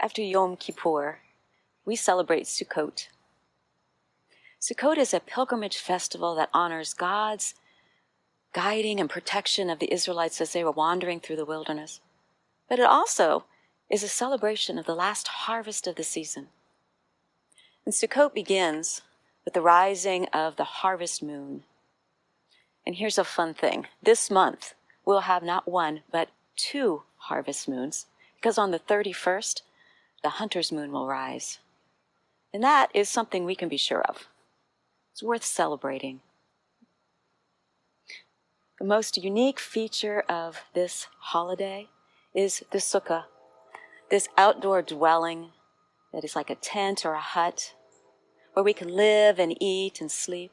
After Yom Kippur, we celebrate Sukkot. Sukkot is a pilgrimage festival that honors God's guiding and protection of the Israelites as they were wandering through the wilderness. But it also is a celebration of the last harvest of the season. And Sukkot begins with the rising of the harvest moon. And here's a fun thing. This month, we'll have not one, but 2 harvest moons, because on the 31st, the hunter's moon will rise. And that is something we can be sure of. It's worth celebrating. The most unique feature of this holiday is the sukkah, this outdoor dwelling that is like a tent or a hut where we can live and eat and sleep.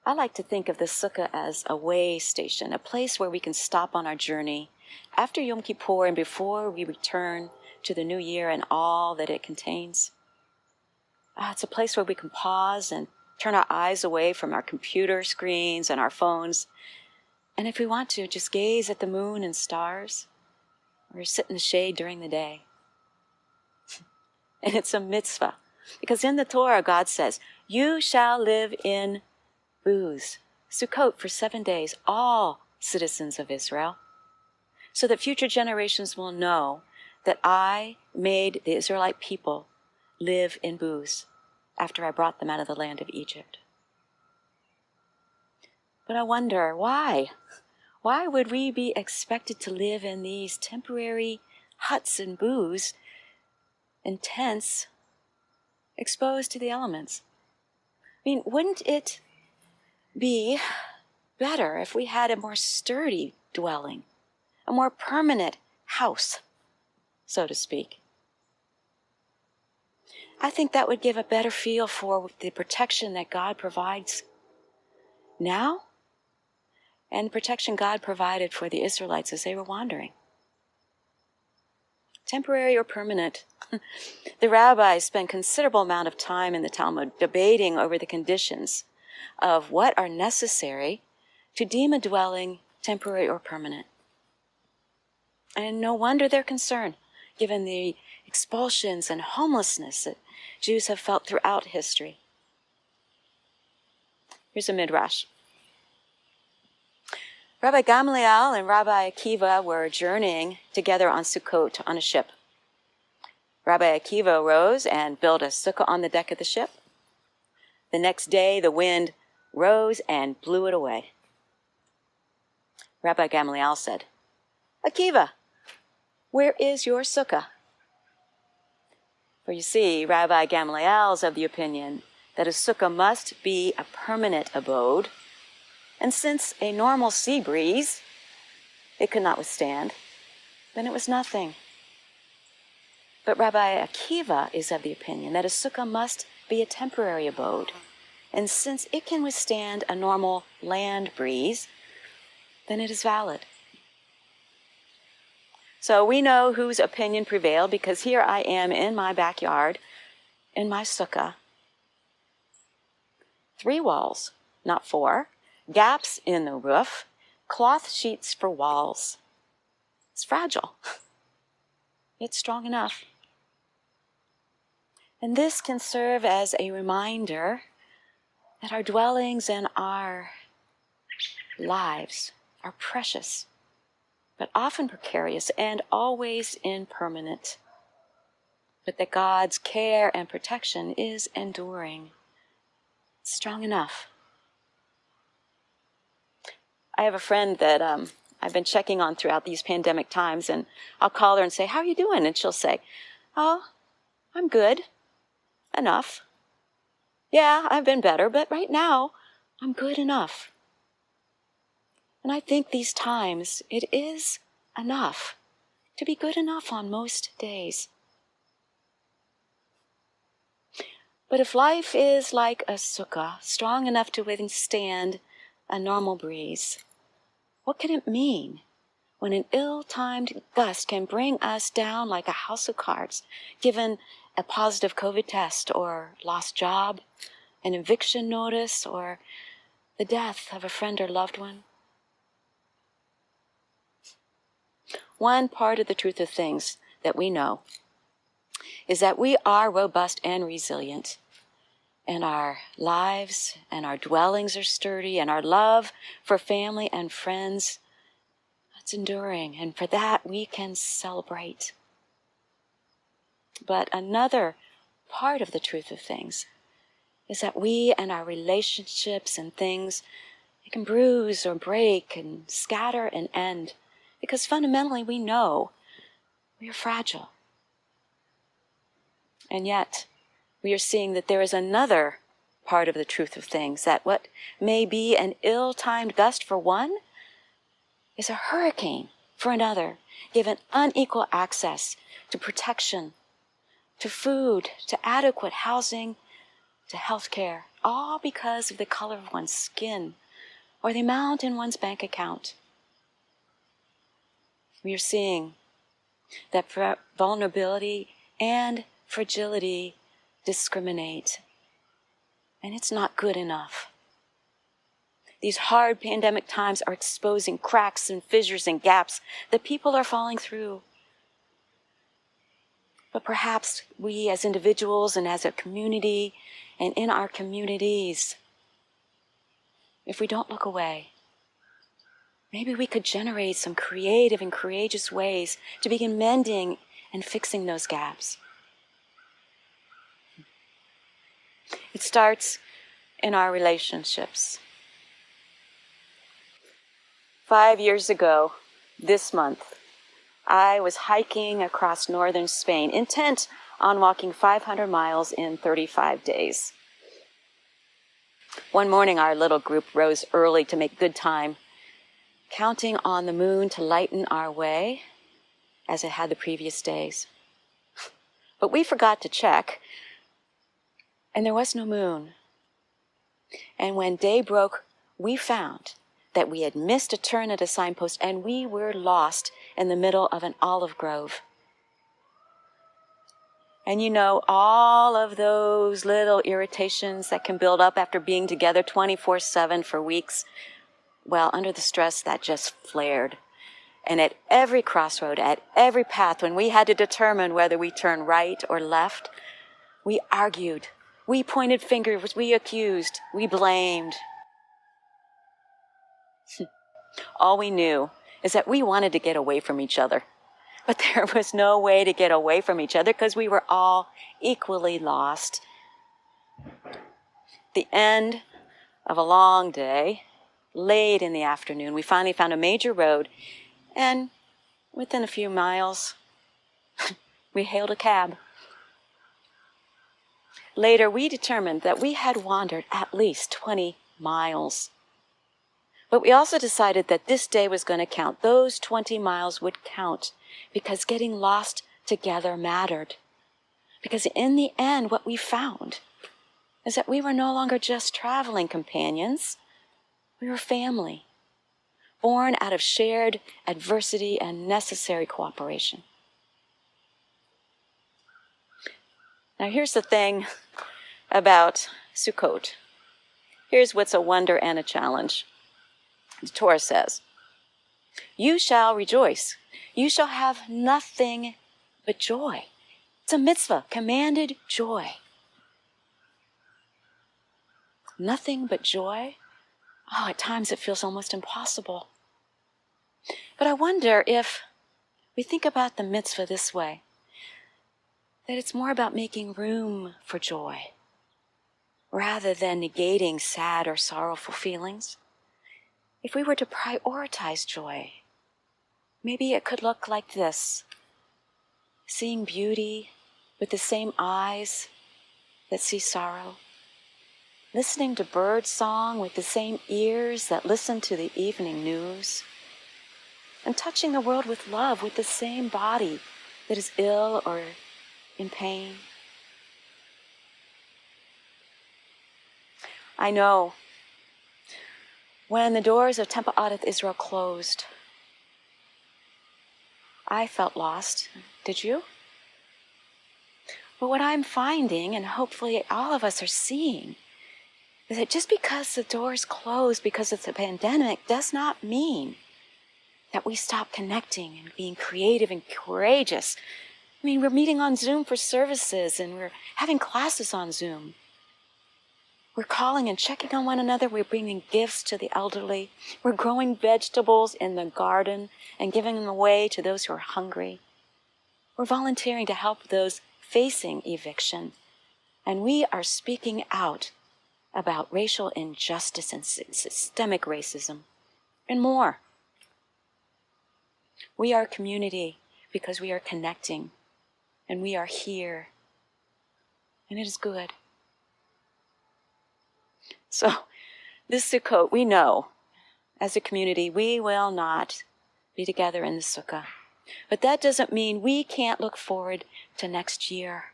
I like to think of the sukkah as a way station, a place where we can stop on our journey after Yom Kippur and before we return to the new year and all that it contains. It's a place where we can pause and turn our eyes away from our computer screens and our phones. And if we want to, just gaze at the moon and stars, or sit in the shade during the day. And it's a mitzvah, because in the Torah, God says, "You shall live in booths, Sukkot, for 7 days, all citizens of Israel, so that future generations will know that I made the Israelite people live in booths after I brought them out of the land of Egypt." But I wonder, why? Why would we be expected to live in these temporary huts and booths and tents exposed to the elements? I mean, wouldn't it be better if we had a more sturdy dwelling, a more permanent house, so to speak? I think that would give a better feel for the protection that God provides now and the protection God provided for the Israelites as they were wandering. Temporary or permanent. The rabbis spend considerable amount of time in the Talmud debating over the conditions of what are necessary to deem a dwelling temporary or permanent. And no wonder they're concerned, given the expulsions and homelessness that Jews have felt throughout history. Here's a midrash. Rabbi Gamliel and Rabbi Akiva were journeying together on Sukkot on a ship. Rabbi Akiva rose and built a sukkah on the deck of the ship. The next day, the wind rose and blew it away. Rabbi Gamliel said, "Akiva, where is your sukkah?" For you see, Rabbi Gamliel is of the opinion that a sukkah must be a permanent abode, and since a normal sea breeze it could not withstand, then it was nothing. But Rabbi Akiva is of the opinion that a sukkah must be a temporary abode, and since it can withstand a normal land breeze, then it is valid. So we know whose opinion prevailed, because here I am in my backyard, in my sukkah. 3 walls, not 4, gaps in the roof, cloth sheets for walls. It's fragile. It's strong enough. And this can serve as a reminder that our dwellings and our lives are precious, but often precarious and always impermanent, but that God's care and protection is enduring. It's strong enough. I have a friend that I've been checking on throughout these pandemic times, and I'll call her and say, "How are you doing?" And she'll say, "Oh, I'm good. Enough. Yeah, I've been better, but right now, I'm good enough." And I think these times, it is enough to be good enough on most days. But if life is like a sukkah, strong enough to withstand a normal breeze, what can it mean when an ill-timed gust can bring us down like a house of cards, given a positive COVID test, or lost job, an eviction notice, or the death of a friend or loved one? One part of the truth of things that we know is that we are robust and resilient, and our lives and our dwellings are sturdy, and our love for family and friends, it's enduring, and for that we can celebrate. But another part of the truth of things is that we and our relationships and things, they can bruise or break and scatter and end, because fundamentally we know we are fragile. And yet, we are seeing that there is another part of the truth of things, that what may be an ill-timed gust for one is a hurricane for another, given unequal access to protection, to food, to adequate housing, to health care, all because of the color of one's skin or the amount in one's bank account. We are seeing that vulnerability and fragility discriminate, and it's not good enough. These hard pandemic times are exposing cracks and fissures and gaps that people are falling through. But perhaps we as individuals and as a community and in our communities, if we don't look away, maybe we could generate some creative and courageous ways to begin mending and fixing those gaps. It starts in our relationships. 5 years ago, this month, I was hiking across northern Spain, intent on walking 500 miles in 35 days. One morning, our little group rose early to make good time, counting on the moon to lighten our way, as it had the previous days. But we forgot to check, and there was no moon. And when day broke, we found that we had missed a turn at a signpost, and we were lost in the middle of an olive grove. And you know, all of those little irritations that can build up after being together 24/7 for weeks, well, under the stress, that just flared. And at every crossroad, at every path, when we had to determine whether we turn right or left, we argued, we pointed fingers, we accused, we blamed. All we knew is that we wanted to get away from each other. But there was no way to get away from each other because we were all equally lost. The end of a long day, late in the afternoon, we finally found a major road, and within a few miles, we hailed a cab. Later, we determined that we had wandered at least 20 miles. But we also decided that this day was going to count. Those 20 miles would count because getting lost together mattered. Because in the end, what we found is that we were no longer just traveling companions. We were family, born out of shared adversity and necessary cooperation. Now here's the thing about Sukkot. Here's what's a wonder and a challenge. The Torah says, "You shall rejoice. You shall have nothing but joy." It's a mitzvah, commanded joy. Nothing but joy? Oh, at times it feels almost impossible. But I wonder if we think about the mitzvah this way, that it's more about making room for joy, rather than negating sad or sorrowful feelings. If we were to prioritize joy, maybe it could look like this: seeing beauty with the same eyes that see sorrow, listening to bird song with the same ears that listen to the evening news, and touching the world with love with the same body that is ill or in pain. I know when the doors of Temple Adath Israel closed, I felt lost. Did you? But what I'm finding, and hopefully all of us are seeing, is that just because the doors closed because of the pandemic does not mean that we stop connecting and being creative and courageous I mean, we're meeting on Zoom for services and we're having classes on Zoom. We're calling and checking on one another. We're bringing gifts to the elderly. We're growing vegetables in the garden and giving them away to those who are hungry. We're volunteering to help those facing eviction. And we are speaking out about racial injustice and systemic racism and more. We are a community because we are connecting and we are here. And it is good. So this Sukkot, we know as a community, we will not be together in the Sukkah. But that doesn't mean we can't look forward to next year.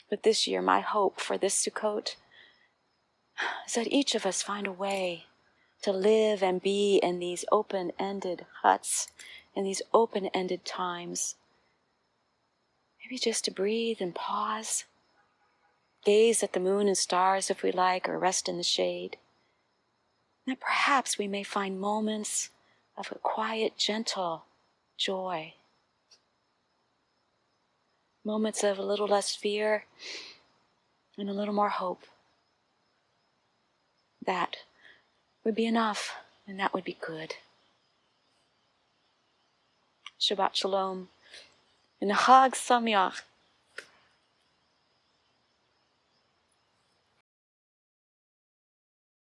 But this year, my hope for this Sukkot is that each of us find a way to live and be in these open-ended huts, in these open-ended times. Maybe just to breathe and pause, gaze at the moon and stars if we like, or rest in the shade. And that perhaps we may find moments of a quiet, gentle joy. Moments of a little less fear and a little more hope. That would be enough, and that would be good. Shabbat Shalom, and Chag Sameach.